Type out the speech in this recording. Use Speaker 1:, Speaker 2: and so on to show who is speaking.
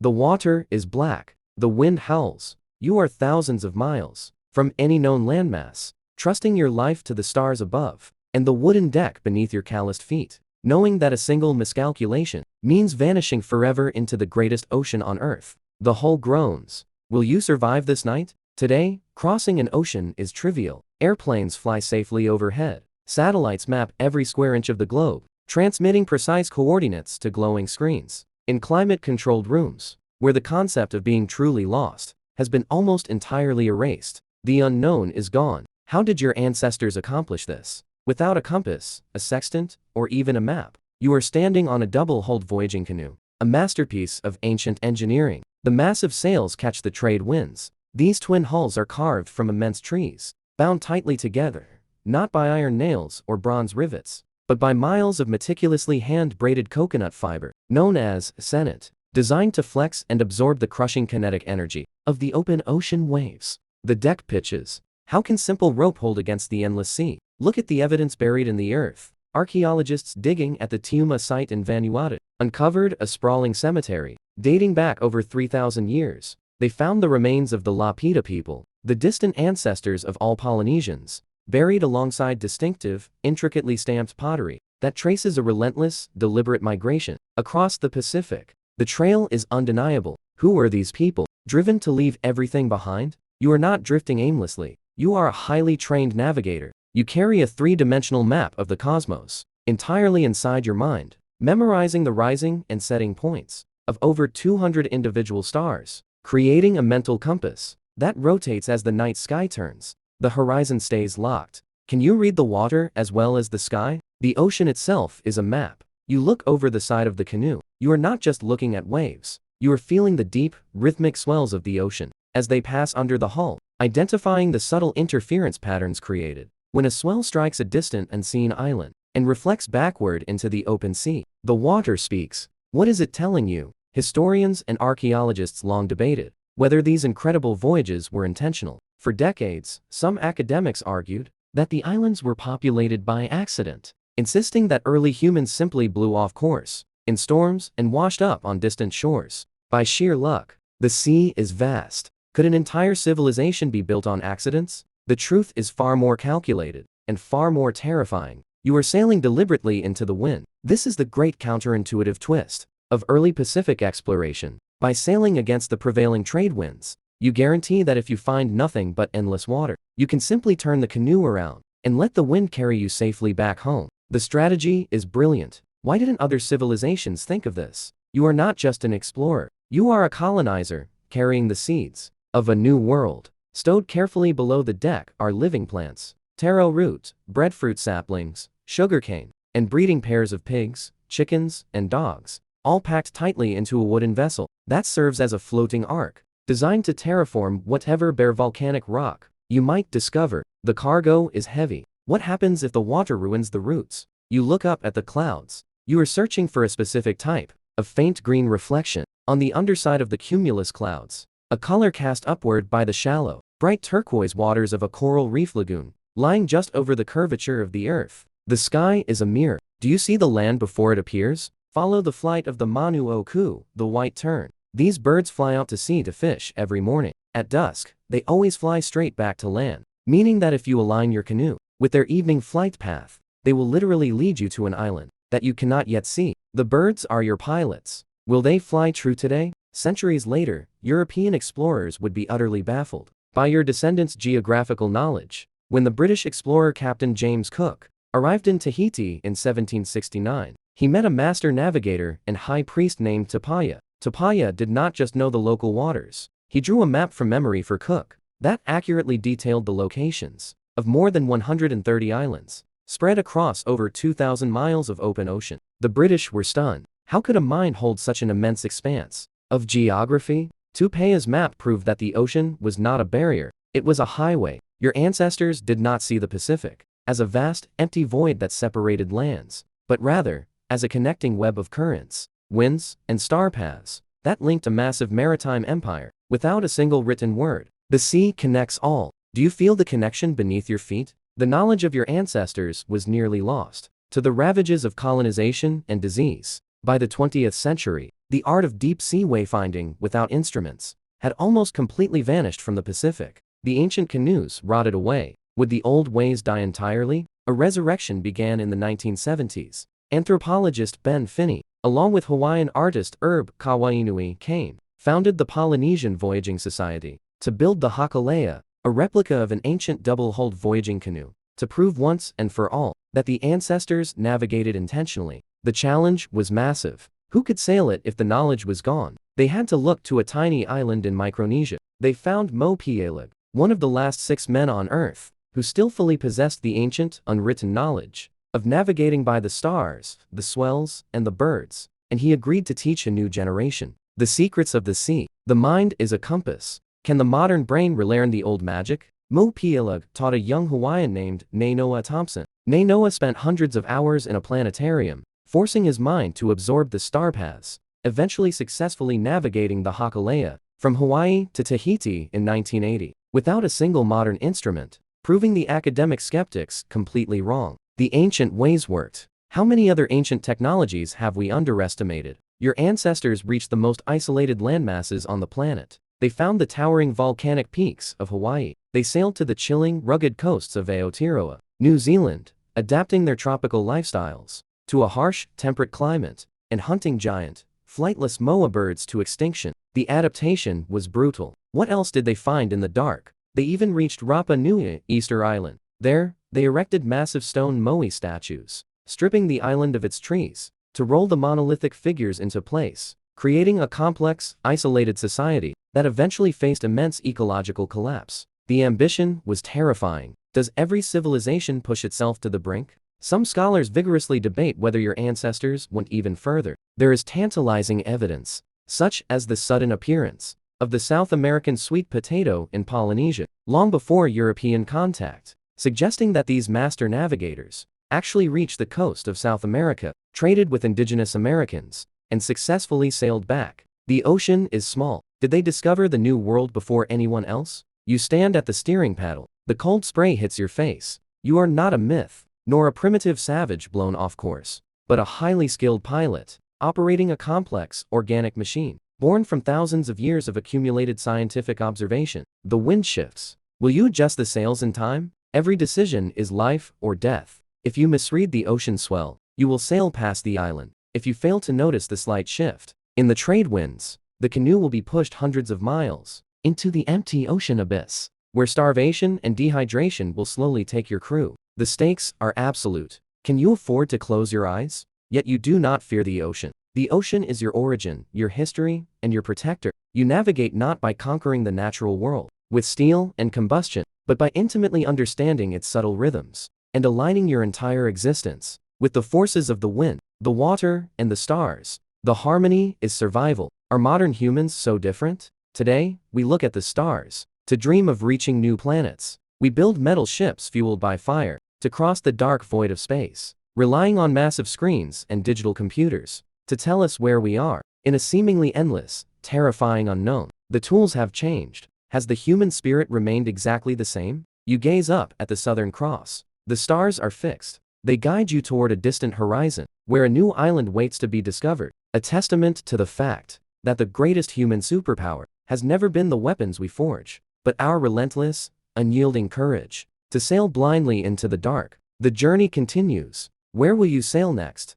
Speaker 1: The water is black. The wind howls. You are thousands of miles from any known landmass, trusting your life to the stars above and the wooden deck beneath your calloused feet, knowing that a single miscalculation means vanishing forever into the greatest ocean on Earth. The hull groans. Will you survive this night? Today, crossing an ocean is trivial. Airplanes fly safely overhead. Satellites map every square inch of the globe, transmitting precise coordinates to glowing screens. In climate-controlled rooms, where the concept of being truly lost has been almost entirely erased, the unknown is gone. How did your ancestors accomplish this? Without a compass, a sextant, or even a map, you are standing on a double-hulled voyaging canoe, a masterpiece of ancient engineering. The massive sails catch the trade winds. These twin hulls are carved from immense trees, bound tightly together, not by iron nails or bronze rivets, but by miles of meticulously hand-braided coconut fiber, known as senet, designed to flex and absorb the crushing kinetic energy of the open ocean waves. The deck pitches. How can simple rope hold against the endless sea? Look at the evidence buried in the earth. Archaeologists digging at the Tiuma site in Vanuatu uncovered a sprawling cemetery dating back over 3,000 years. They found the remains of the Lapita people, the distant ancestors of all Polynesians, buried alongside distinctive, intricately stamped pottery that traces a relentless, deliberate migration across the Pacific. The trail is undeniable. Who are these people, driven to leave everything behind? You are not drifting aimlessly. You are a highly trained navigator. You carry a three-dimensional map of the cosmos, entirely inside your mind, memorizing the rising and setting points of over 200 individual stars, creating a mental compass that rotates as the night sky turns. The horizon stays locked. Can you read the water as well as the sky? The ocean itself is a map. You look over the side of the canoe. You are not just looking at waves. You are feeling the deep, rhythmic swells of the ocean as they pass under the hull, identifying the subtle interference patterns created when a swell strikes a distant unseen island and reflects backward into the open sea. The water speaks. What is it telling you? Historians and archaeologists long debated whether these incredible voyages were intentional. For decades, some academics argued that the islands were populated by accident, insisting that early humans simply blew off course in storms and washed up on distant shores by sheer luck. The sea is vast. Could an entire civilization be built on accidents? The truth is far more calculated and far more terrifying. You are sailing deliberately into the wind. This is the great counterintuitive twist of early Pacific exploration. By sailing against the prevailing trade winds, you guarantee that if you find nothing but endless water, you can simply turn the canoe around and let the wind carry you safely back home. The strategy is brilliant. Why didn't other civilizations think of this? You are not just an explorer. You are a colonizer, carrying the seeds of a new world. Stowed carefully below the deck are living plants, taro root, breadfruit saplings, sugarcane, and breeding pairs of pigs, chickens, and dogs, all packed tightly into a wooden vessel that serves as a floating ark, designed to terraform whatever bare volcanic rock you might discover. The cargo is heavy. What happens if the water ruins the roots? You look up at the clouds. You are searching for a specific type of faint green reflection on the underside of the cumulus clouds, a color cast upward by the shallow, bright turquoise waters of a coral reef lagoon, lying just over the curvature of the earth. The sky is a mirror. Do you see the land before it appears? Follow the flight of the manu o ku, the white tern. These birds fly out to sea to fish every morning. At dusk, they always fly straight back to land, meaning that if you align your canoe with their evening flight path, they will literally lead you to an island that you cannot yet see. The birds are your pilots. Will they fly true today? Centuries later, European explorers would be utterly baffled by your descendants' geographical knowledge. When the British explorer Captain James Cook arrived in Tahiti in 1769, he met a master navigator and high priest named Tapaya. Tapaya did not just know the local waters. He drew a map from memory for Cook that accurately detailed the locations of more than 130 islands, spread across over 2,000 miles of open ocean. The British were stunned. How could a mind hold such an immense expanse of geography? Tapaya's map proved that the ocean was not a barrier, it was a highway. Your ancestors did not see the Pacific as a vast, empty void that separated lands, but rather as a connecting web of currents, winds, and star paths that linked a massive maritime empire without a single written word. The sea connects all. Do you feel the connection beneath your feet? The knowledge of your ancestors was nearly lost to the ravages of colonization and disease. By the 20th century, the art of deep-sea wayfinding without instruments had almost completely vanished from the Pacific. The ancient canoes rotted away. Would the old ways die entirely? A resurrection began in the 1970s. Anthropologist Ben Finney, along with Hawaiian artist Herb Kawainui Kane, founded the Polynesian Voyaging Society to build the Hakalea, a replica of an ancient double-hulled voyaging canoe, to prove once and for all that the ancestors navigated intentionally. The challenge was massive. Who could sail it if the knowledge was gone? They had to look to a tiny island in Micronesia. They found Mo Pielag, one of the last 6 men on Earth, who still fully possessed the ancient, unwritten knowledge of navigating by the stars, the swells, and the birds, and he agreed to teach a new generation the secrets of the sea. The mind is a compass. Can the modern brain relearn the old magic? Mo Pielag taught a young Hawaiian named Nainoa Thompson. Nainoa spent hundreds of hours in a planetarium, forcing his mind to absorb the star paths, eventually successfully navigating the Hakalea from Hawaii to Tahiti in 1980, without a single modern instrument, proving the academic skeptics completely wrong. The ancient ways worked. How many other ancient technologies have we underestimated? Your ancestors reached the most isolated landmasses on the planet. They found the towering volcanic peaks of Hawaii. They sailed to the chilling, rugged coasts of Aotearoa, New Zealand, adapting their tropical lifestyles to a harsh, temperate climate, and hunting giant, flightless moa birds to extinction. The adaptation was brutal. What else did they find in the dark? They even reached Rapa Nui, Easter Island. There, they erected massive stone moai statues, stripping the island of its trees to roll the monolithic figures into place, creating a complex, isolated society that eventually faced immense ecological collapse. The ambition was terrifying. Does every civilization push itself to the brink? Some scholars vigorously debate whether your ancestors went even further. There is tantalizing evidence, such as the sudden appearance of the South American sweet potato in Polynesia, long before European contact, suggesting that these master navigators actually reached the coast of South America, traded with indigenous Americans, and successfully sailed back. The ocean is small. Did they discover the new world before anyone else? You stand at the steering paddle. The cold spray hits your face. You are not a myth, nor a primitive savage blown off course, but a highly skilled pilot, operating a complex, organic machine, born from thousands of years of accumulated scientific observation. The wind shifts. Will you adjust the sails in time? Every decision is life or death. If you misread the ocean swell, you will sail past the island. If you fail to notice the slight shift in the trade winds, the canoe will be pushed hundreds of miles into the empty ocean abyss, where starvation and dehydration will slowly take your crew. The stakes are absolute. Can you afford to close your eyes? Yet you do not fear the ocean. The ocean is your origin, your history, and your protector. You navigate not by conquering the natural world with steel and combustion, but by intimately understanding its subtle rhythms and aligning your entire existence with the forces of the wind, the water, and the stars. The harmony is survival. Are modern humans so different? Today, we look at the stars to dream of reaching new planets. We build metal ships fueled by fire to cross the dark void of space, relying on massive screens and digital computers to tell us where we are in a seemingly endless, terrifying unknown. The tools have changed. Has the human spirit remained exactly the same? You gaze up at the Southern Cross. The stars are fixed. They guide you toward a distant horizon, where a new island waits to be discovered, a testament to the fact that the greatest human superpower has never been the weapons we forge, but our relentless, unyielding courage to sail blindly into the dark. The journey continues. Where will you sail next?